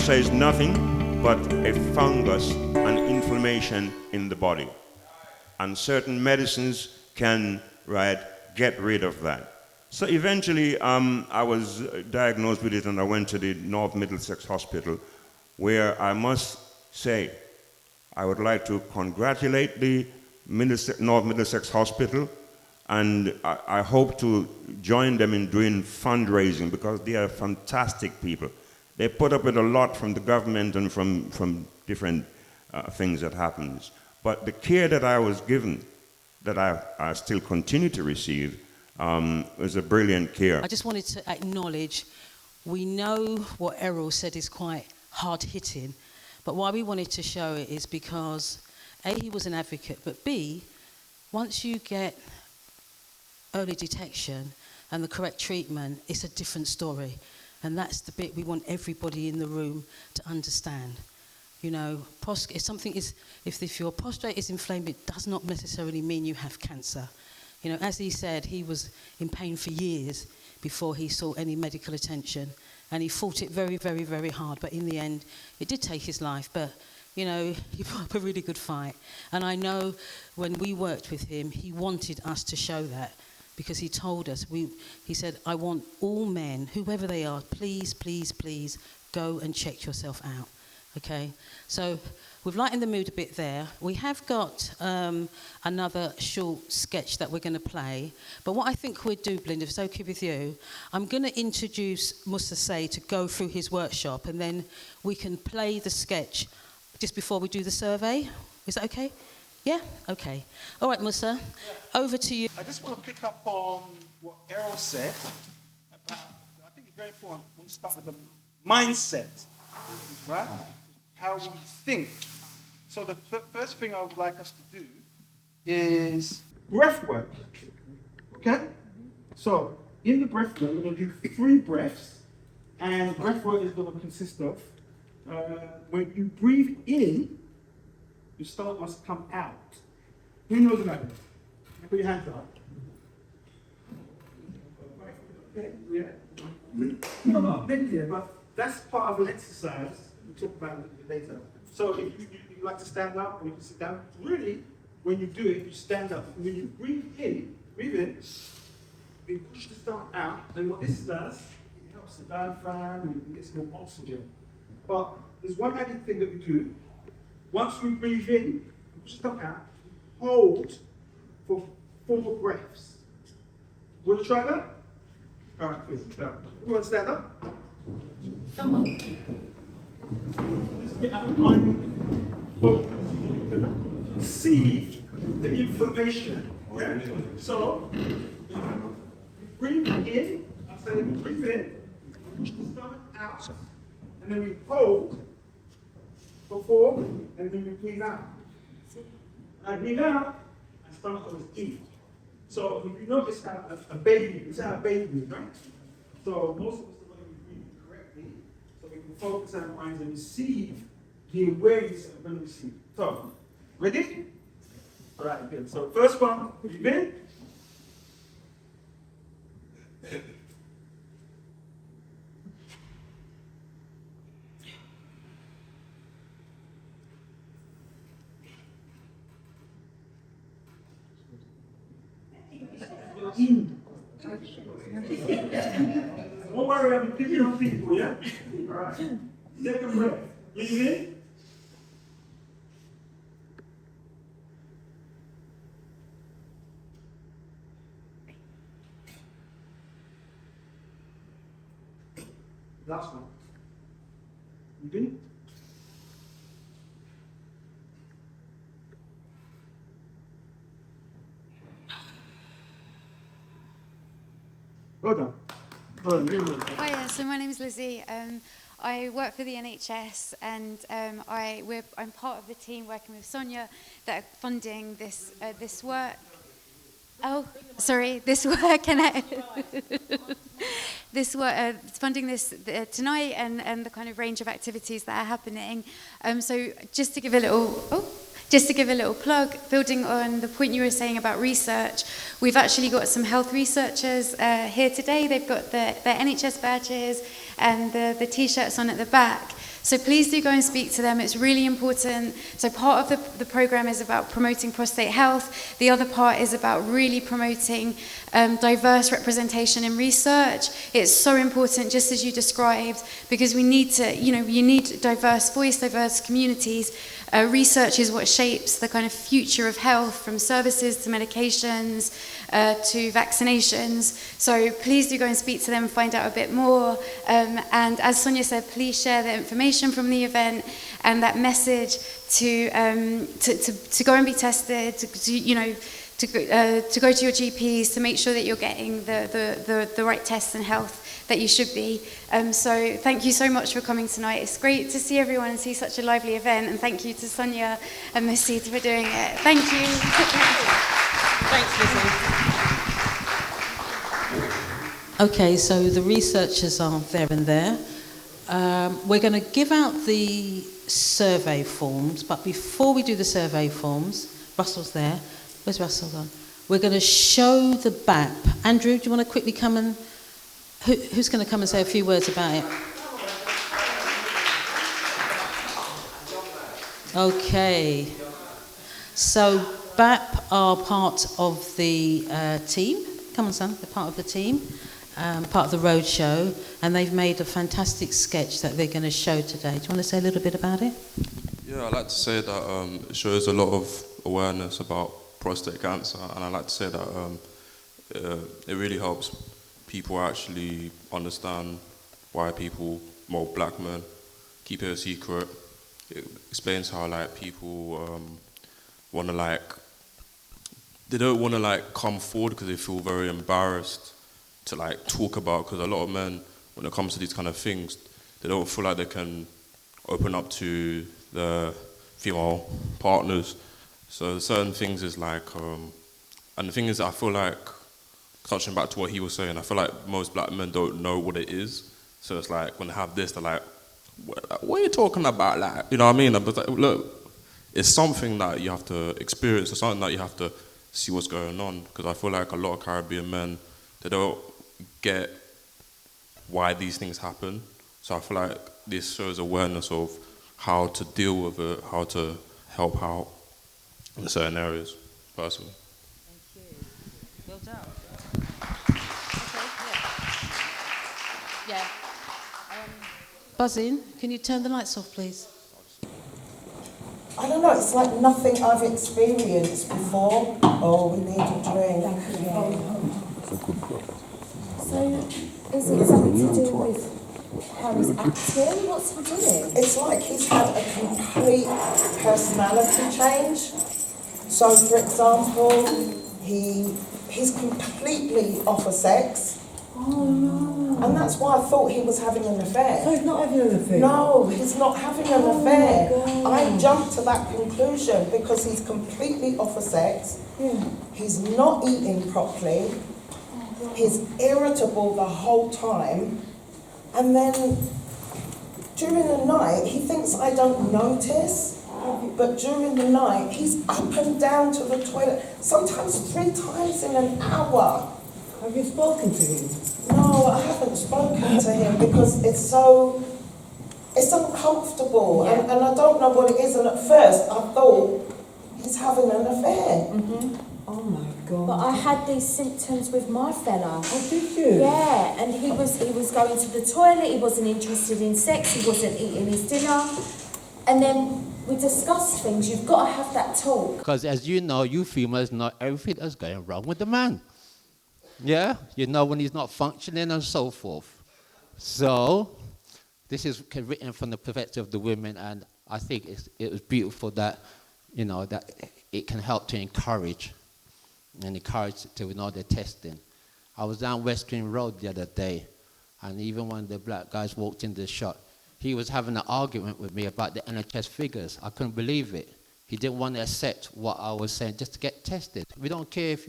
cancer is nothing but a fungus and inflammation in the body. And certain medicines can, get rid of that. So eventually, I was diagnosed with it, and I went to the North Middlesex Hospital, where I must say, I would like to congratulate the North Middlesex Hospital, and I hope to join them in doing fundraising, because they are fantastic people. They put up with a lot from the government and from different things that happens. But the care that I was given, that I still continue to receive, was a brilliant care. I just wanted to acknowledge, we know what Errol said is quite hard-hitting, but why we wanted to show it is because, A, he was an advocate, but B, once you get early detection and the correct treatment, it's a different story. And that's the bit we want everybody in the room to understand. You know, if your prostate is inflamed, it does not necessarily mean you have cancer. You know, as he said, he was in pain for years before he sought any medical attention. And he fought it very, very, very hard. But in the end, it did take his life. But, you know, he put up a really good fight. And I know when we worked with him, he wanted us to show that. Because he told us, he said, I want all men, whoever they are, please, please, please, go and check yourself out. Okay? So we've lightened the mood a bit there. We have got another short sketch that we're going to play. But what I think we'll do, Belinda, if it's okay with you, I'm going to introduce Musa Say to go through his workshop, and then we can play the sketch just before we do the survey. Is that okay? Yeah? Okay. All right, Musa, over to you. I just want to pick up on what Errol said about, I think it's very important, we start with the mindset, right? How we think. So the first thing I would like us to do is breath work, okay? So in the breath work, we're going to do 3 breaths, and breath work is going to consist of, when you breathe in, your stomach must come out. Who knows about it? Put your hands up. Yeah. No, but that's part of an exercise. We'll talk about it later. So if you like to stand up or you can sit down, really, when you do it, you stand up. When you breathe in, you push the stomach out, then what this does, it helps the diaphragm and it gets more oxygen. But there's one added thing that we do. Once we breathe in, push the stomach out, hold for 4 breaths. Want to try that? All right, please. You want to stand up? Come on. Just get out of mind. See the information. Yeah? So, breathe in. I say breathe in. Push the stomach out. And then we hold for 4, and then we breathe out. I breathe out, and stomach goes in. So if you notice how a baby, it's how a baby breathes, right? So most of us are going to breathe correctly, so we can focus our minds and receive the awareness that we're going to receive. So, ready? All right, good. So first one, breathe in. Don't worry, I'm picking on people, yeah? All right. Second breath. Breathe in. Last one. Breathe in. Well done. Hiya, so my name is Lizzie. I work for the NHS, and I'm part of the team working with Sonia that are funding this work. Oh, sorry, this work and this work funding this tonight and the kind of range of activities that are happening. So just to give a little plug, building on the point you were saying about research, we've actually got some health researchers here today. They've got their NHS badges and the T-shirts on at the back. So please do go and speak to them. It's really important. So part of the program is about promoting prostate health. The other part is about really promoting diverse representation in research. It's so important, just as you described, because we need to, you need diverse voice, diverse communities. Research is what shapes the kind of future of health, from services to medications to vaccinations. So please do go and speak to them and find out a bit more. And as Sonia said, please share the information from the event and that message to go and be tested, to go to your GPs, to make sure that you're getting the right tests and health that you should be. So thank you so much for coming tonight. It's great to see everyone and see such a lively event, and thank you to Sonia and Missy for doing it. Thank you. Thanks, Lizzie. Okay, so the researchers are there and there. We're going to give out the survey forms, but before we do the survey forms, Russell's there. Where's Russell gone? We're going to show the BAP. Andrew, do you want to quickly come and... Who's going to come and say a few words about it? Okay. So BAP are part of the team. Come on, son. They're part of the team, part of the roadshow, and they've made a fantastic sketch that they're going to show today. Do you want to say a little bit about it? Yeah, I'd like to say that it shows a lot of awareness about prostate cancer, and I'd like to say that it really helps people actually understand why people, more black men, keep it a secret. It explains how people want to they don't want to come forward because they feel very embarrassed to talk about, because a lot of men, when it comes to these kind of things, they don't feel like they can open up to the female partners. So certain things is and the thing is, I feel like, touching back to what he was saying, I feel like most black men don't know what it is. So it's when they have this, they're like, what are you talking about? You know what I mean? But look, it's something that you have to experience. It's something that you have to see what's going on. Because I feel like a lot of Caribbean men, they don't get why these things happen. So I feel like this shows awareness of how to deal with it, how to help out in certain areas, personally. Thank you. Well done. Yeah. Buzz in. Can you turn the lights off, please? I don't know, it's like nothing I've experienced before. Oh, we need a drink. Thank you. So, is it something to do with how he's acting? What's he doing? It's like he's had a complete personality change. So, for example, he's completely off of sex. Oh no. And that's why I thought he was having an affair. So he's not having an affair? No, he's not having an affair. My God. I jumped to that conclusion because he's completely off of sex. Yeah. He's not eating properly. He's irritable the whole time. And then during the night, he thinks I don't notice. But during the night, he's up and down to the toilet, sometimes 3 times in an hour. Have you spoken to him? No, I haven't spoken to him because it's uncomfortable, Yeah. and I don't know what it is. And at first, I thought he's having an affair. Mm-hmm. Oh my God. But I had these symptoms with my fella. Oh, did you? Yeah, and he was going to the toilet, he wasn't interested in sex, he wasn't eating his dinner. And then we discussed things. You've got to have that talk. Because as you know, you females know everything that's going wrong with the man. Yeah? You know when he's not functioning and so forth. So, this is written from the perspective of the women, and I think it was beautiful that, that it can help to encourage to know the testing. I was down West Green Road the other day, and even when the black guys walked into the shop, he was having an argument with me about the NHS figures. I couldn't believe it. He didn't want to accept what I was saying, just to get tested. We don't care if,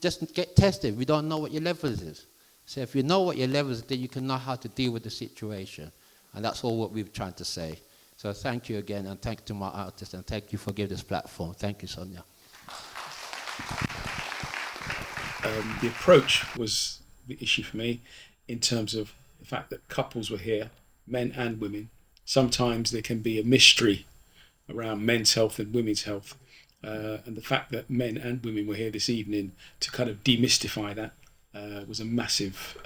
just get tested. We don't know what your levels is. So if you know what your levels is, then you can know how to deal with the situation. And that's all what we're trying to say. So thank you again, and thank you to my artists, and thank you for giving this platform. Thank you, Sonia. The approach was the issue for me in terms of the fact that couples were here, men and women, sometimes there can be a mystery around men's health and women's health. And the fact that men and women were here this evening to kind of demystify that was a massive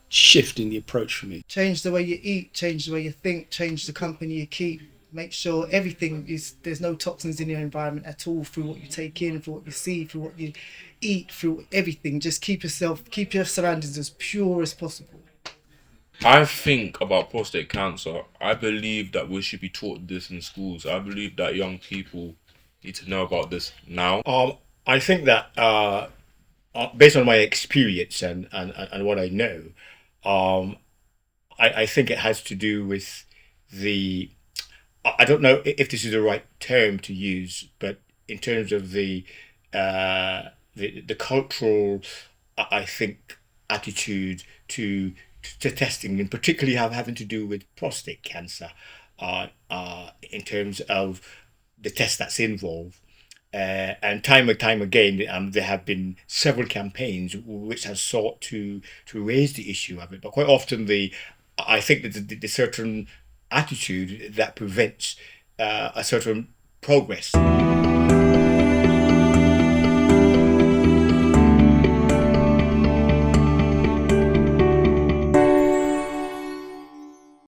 shift in the approach for me. Change the way you eat, change the way you think, change the company you keep. Make sure everything is, there's no toxins in your environment at all, through what you take in, through what you see, through what you eat, through everything. Just keep your surroundings as pure as possible. I think about prostate cancer, I believe that we should be taught this in schools. I believe that young people need to know about this now. I think that based on my experience and what I know, I think it has to do with the, I don't know if this is the right term to use, but in terms of the cultural, I think, attitude to testing, and particularly having to do with prostate cancer, in terms of the test that's involved. And time and time again, there have been several campaigns which have sought to raise the issue of it. But quite often, I think that the certain attitude that prevents a certain progress.